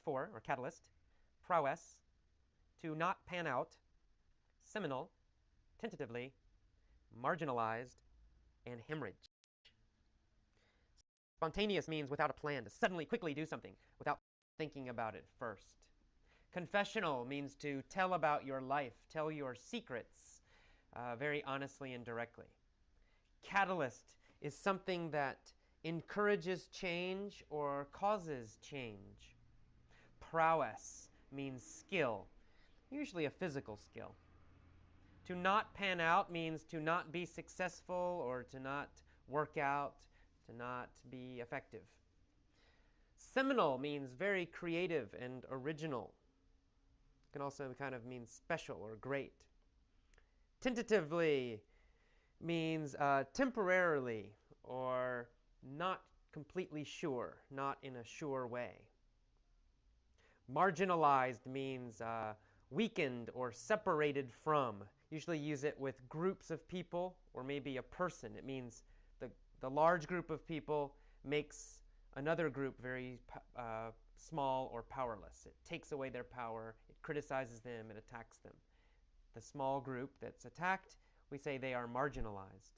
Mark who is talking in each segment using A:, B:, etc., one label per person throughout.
A: for, or catalyst, prowess, to not pan out, seminal, tentatively, marginalized, and hemorrhage. Spontaneous means without a plan, to suddenly, quickly do something without thinking about it first. Confessional means to tell about your life, tell your secrets very honestly and directly. Catalyst is something that encourages change or causes change. Prowess means skill, usually a physical skill. To not pan out means to not be successful or to not work out, to not be effective. Seminal means very creative and original. It can also kind of mean special or great. Tentatively means temporarily or not completely sure, not in a sure way. Marginalized means weakened or separated from. Usually use it with groups of people or maybe a person. It means the large group of people makes another group very small or powerless. It takes away their power, it criticizes them, it attacks them. The small group that's attacked, we say they are marginalized.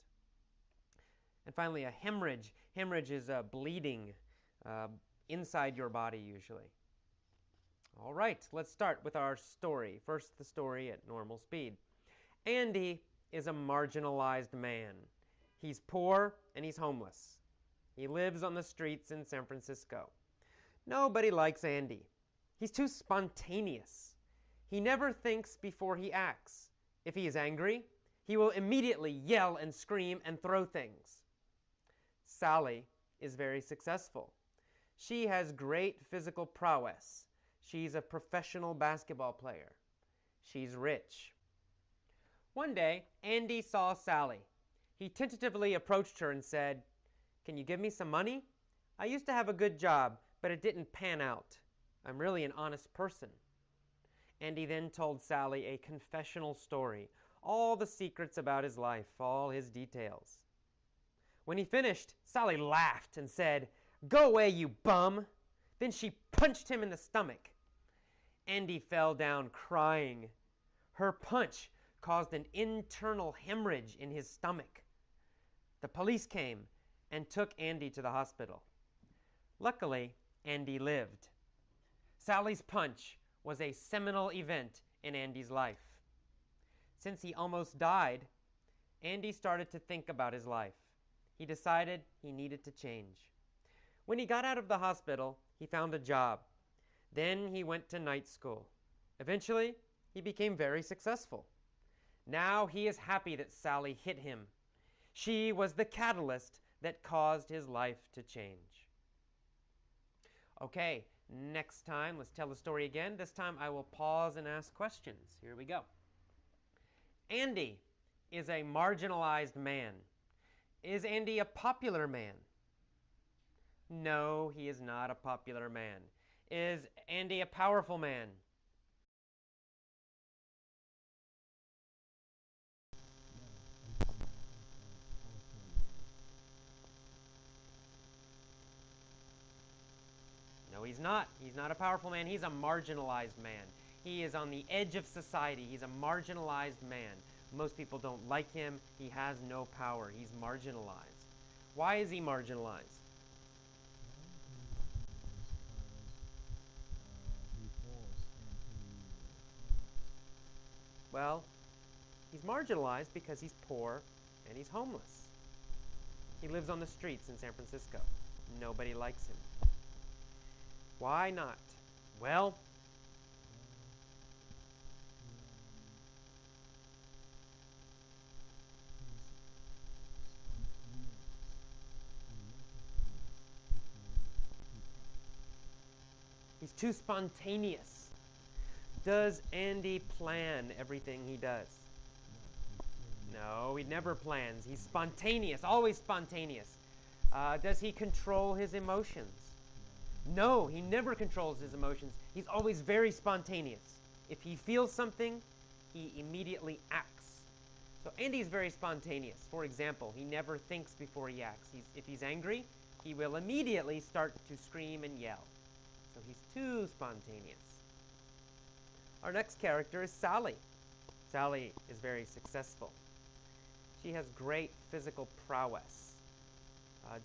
A: And finally, a hemorrhage. Hemorrhage is a bleeding inside your body usually. All right, let's start with our story. First, the story at normal speed. Andy is a marginalized man. He's poor and he's homeless. He lives on the streets in San Francisco. Nobody likes Andy. He's too spontaneous. He never thinks before he acts. If he is angry, he will immediately yell and scream and throw things. Sally is very successful. She has great physical prowess. She's a professional basketball player. She's rich. One day, Andy saw Sally. He tentatively approached her and said, "Can you give me some money? I used to have a good job, but it didn't pan out. I'm really an honest person." Andy then told Sally a confessional story, all the secrets about his life, all his details. When he finished, Sally laughed and said, "Go away, you bum!" Then she punched him in the stomach. Andy fell down crying. Her punch caused an internal hemorrhage in his stomach. The police came and took Andy to the hospital. Luckily, Andy lived. Sally's punch was a seminal event in Andy's life. Since he almost died, Andy started to think about his life. He decided he needed to change. When he got out of the hospital, he found a job. Then he went to night school. Eventually, he became very successful. Now he is happy that Sally hit him. She was the catalyst that caused his life to change. Okay, next time, let's tell the story again. This time I will pause and ask questions. Here we go. Andy is a marginalized man. Is Andy a popular man? No, he is not a popular man. Is Andy a powerful man? No, he's not. He's not a powerful man. He's a marginalized man. He is on the edge of society. He's a marginalized man. Most people don't like him. He has no power. He's marginalized. Why is he marginalized? Well, he's marginalized because he's poor and he's homeless. He lives on the streets in San Francisco. Nobody likes him. Why not? Well, he's too spontaneous. Does Andy plan everything he does? No, he never plans. He's spontaneous, always spontaneous. Does he control his emotions? No, he never controls his emotions. He's always very spontaneous. If he feels something, he immediately acts. So Andy's very spontaneous. For example, he never thinks before he acts. If he's angry, he will immediately start to scream and yell. So he's too spontaneous. Our next character is Sally. Sally is very successful. She has great physical prowess.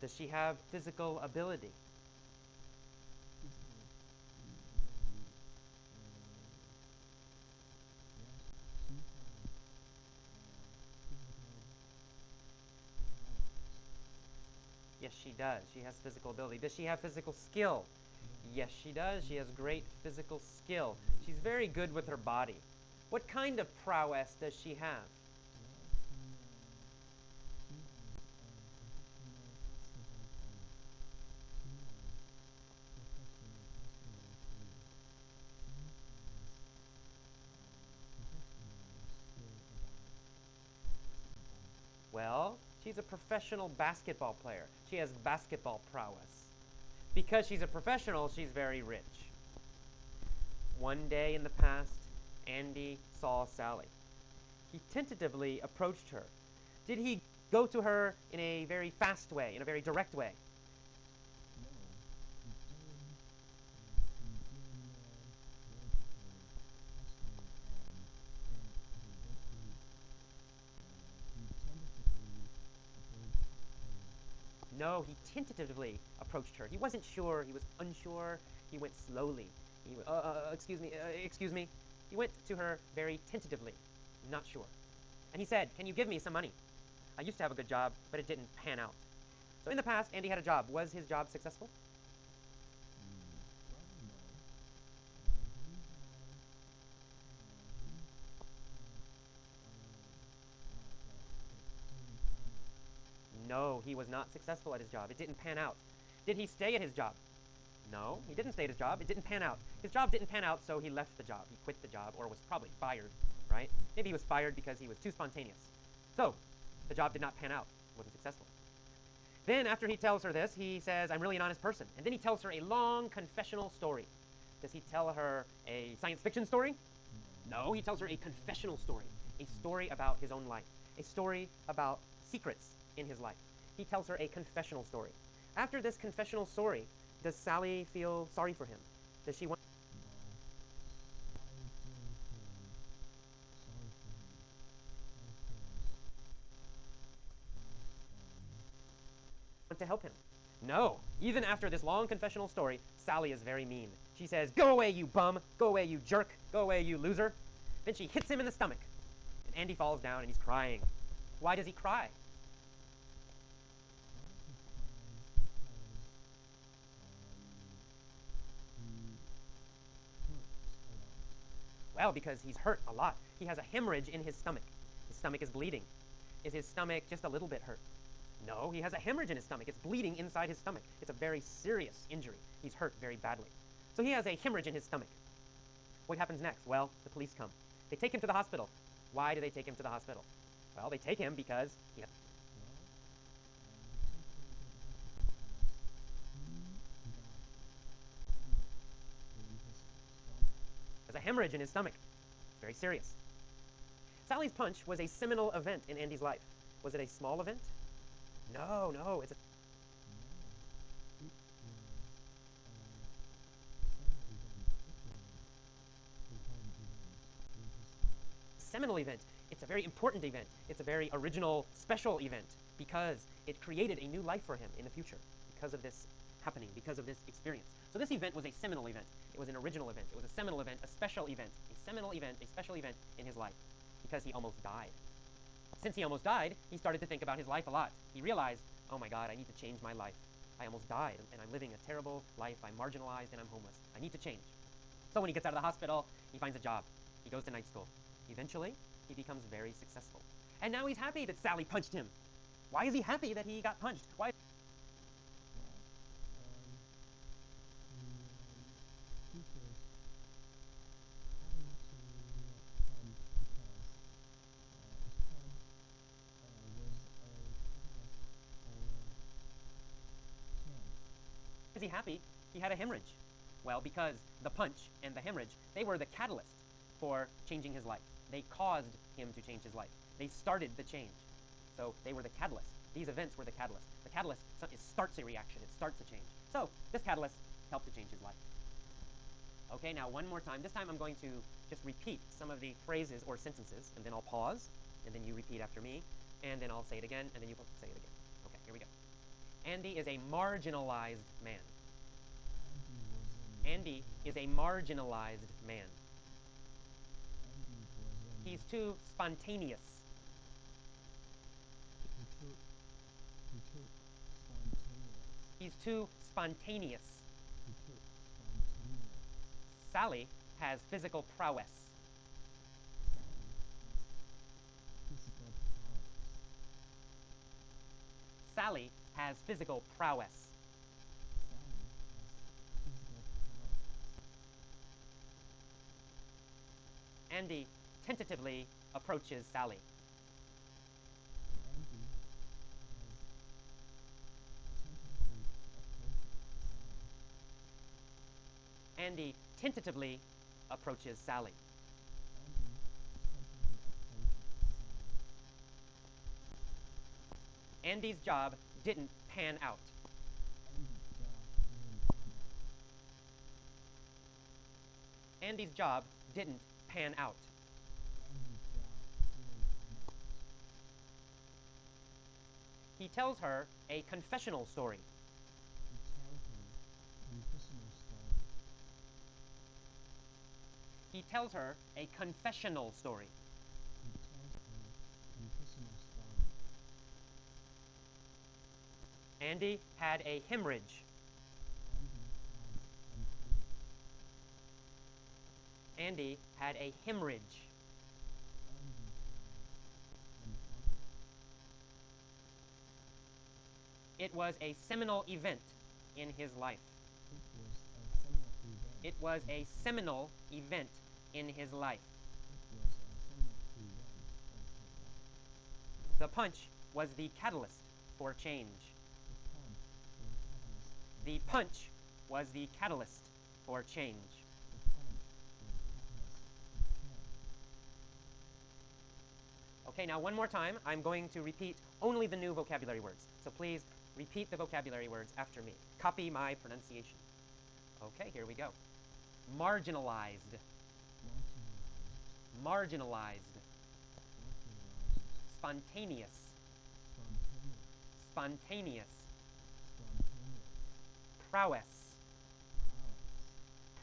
A: Does she have physical ability? Yes, she does. She has physical ability. Does she have physical skill? Yes, she does. She has great physical skill. She's very good with her body. What kind of prowess does she have? Well, she's a professional basketball player. She has basketball prowess. Because she's a professional, she's very rich. One day in the past, Andy saw Sally. He tentatively approached her. Did he go to her in a very fast way, in a very direct way? No, he tentatively approached her. He wasn't sure. He was unsure. He went slowly. Excuse me. He went to her very tentatively, not sure. And he said, "Can you give me some money? I used to have a good job, but it didn't pan out." So in the past, Andy had a job. Was his job successful? No, he was not successful at his job. It didn't pan out. Did he stay at his job? No, he didn't stay at his job. It didn't pan out. His job didn't pan out, so he left the job. He quit the job, or was probably fired, right? Maybe he was fired because he was too spontaneous. So, the job did not pan out. It wasn't successful. Then, after he tells her this, he says, "I'm really an honest person." And then he tells her a long confessional story. Does he tell her a science fiction story? No, he tells her a confessional story. A story about his own life. A story about secrets in his life. He tells her a confessional story. After this confessional story, does Sally feel sorry for him? Does she want to help him? No. Even after this long confessional story, Sally is very mean. She says, "Go away, you bum! Go away, you jerk! Go away, you loser!" Then she hits him in the stomach. And Andy falls down and he's crying. Why does he cry? Well, because he's hurt a lot. He has a hemorrhage in his stomach. His stomach is bleeding. Is his stomach just a little bit hurt? No, he has a hemorrhage in his stomach. It's bleeding inside his stomach. It's a very serious injury. He's hurt very badly. So he has a hemorrhage in his stomach. What happens next? Well, the police come. They take him to the hospital. Why do they take him to the hospital? Well, they take him because he has a hemorrhage in his stomach. It's very serious. Sally's punch was a seminal event in Andy's life. Was it a small event? No, it's a seminal event. It's a very important event. It's a very original, special event because it created a new life for him in the future because of this happening, because of this experience. So this event was a seminal event. It was an original event. It was a seminal event, a special event, a seminal event, a special event in his life because he almost died. Since he almost died, he started to think about his life a lot. He realized, oh my God, I need to change my life. I almost died, and I'm living a terrible life. I'm marginalized, and I'm homeless. I need to change. So when he gets out of the hospital, he finds a job. He goes to night school. Eventually, he becomes very successful. And now he's happy that Sally punched him. Why is he happy that he got punched? Why? Is he happy? He had a hemorrhage. Well, because the punch and the hemorrhage, they were the catalyst for changing his life. They caused him to change his life. They started the change. So they were the catalyst. These events were the catalyst. The catalyst, it starts a reaction. It starts a change. So this catalyst helped to change his life. Okay, now one more time. This time I'm going to just repeat some of the phrases or sentences, and then I'll pause, and then you repeat after me, and then I'll say it again, and then you say it again. Okay, here we go. Andy is a marginalized man. Andy is a marginalized man. He's too spontaneous. He's too spontaneous. Sally has physical prowess. Sally has physical prowess. Andy tentatively approaches Sally. Andy tentatively approaches Sally. Andy's job didn't pan out. Andy's job didn't pan out. He tells her a confessional story. He tells her a confessional story. Andy had a hemorrhage. Andy had a hemorrhage. It was a seminal event in his life. It was a seminal event in his life. The punch was the catalyst for change. The punch was the catalyst for change. Okay, now one more time, I'm going to repeat only the new vocabulary words. So please repeat the vocabulary words after me. Copy my pronunciation. Okay, here we go. Marginalized. Marginalized. Spontaneous. Spontaneous. Prowess.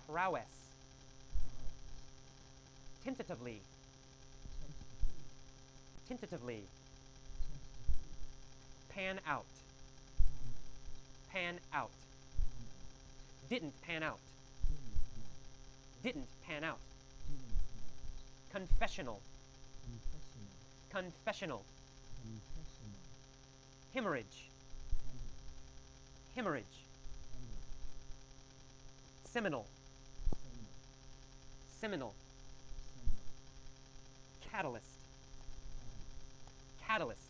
A: Prowess. Tentatively. Tentatively. Pan out. Pan out. Didn't pan out. Didn't pan out. Confessional. Confessional. Hemorrhage. Hemorrhage. Seminal. Seminal. Catalyst. Catalyst.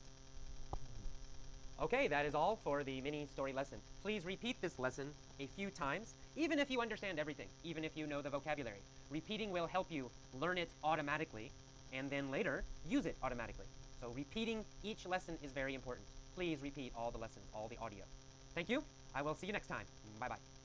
A: Okay, that is all for the mini story lesson. Please repeat this lesson a few times, even if you understand everything, even if you know the vocabulary. Repeating will help you learn it automatically, and then later use it automatically. So repeating each lesson is very important. Please repeat all the lessons, all the audio. Thank you. I will see you next time. Bye-bye.